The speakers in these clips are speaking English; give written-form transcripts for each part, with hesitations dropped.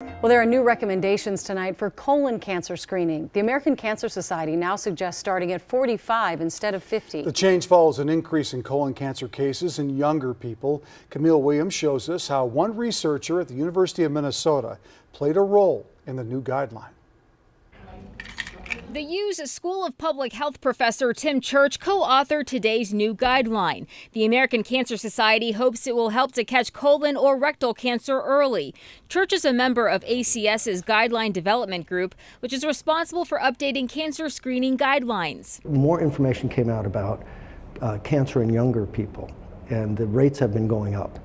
Well, there are new recommendations tonight for colon cancer screening. The American Cancer Society now suggests starting at 45 instead of 50. The change follows an increase in colon cancer cases in younger people. Camille Williams shows us how one researcher at the University of Minnesota played a role in the new guideline. The U's School of Public Health professor Tim Church co-authored today's new guideline. The American Cancer Society hopes it will help to catch colon or rectal cancer early. Church is a member of ACS's Guideline Development Group, which is responsible for updating cancer screening guidelines. More information came out about cancer in younger people, and the rates have been going up.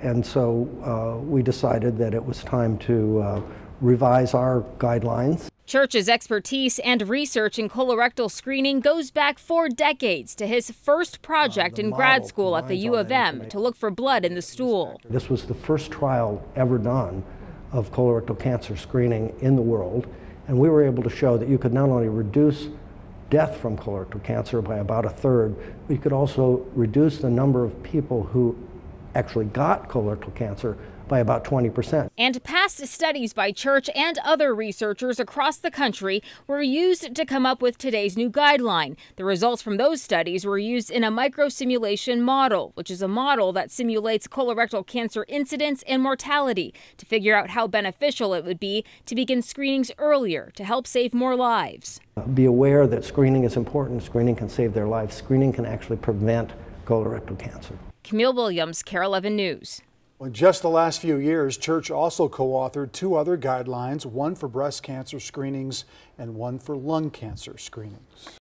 And so we decided that it was time to revise our guidelines. Church's expertise and research in colorectal screening goes back 4 decades to his first project in grad school at the U of M to look for blood in the stool. This was the first trial ever done of colorectal cancer screening in the world, and we were able to show that you could not only reduce death from colorectal cancer by about 1/3, but you could also reduce the number of people who actually got colorectal cancer by about 20%. And past studies by Church and other researchers across the country were used to come up with today's new guideline. The results from those studies were used in a microsimulation model, which is a model that simulates colorectal cancer incidence and mortality to figure out how beneficial it would be to begin screenings earlier to help save more lives. Be aware that screening is important. Screening can save their lives. Screening can actually prevent colorectal cancer. Camille Williams, KARE 11 News. In just the last few years, Church also co-authored 2 other guidelines, one for breast cancer screenings and one for lung cancer screenings.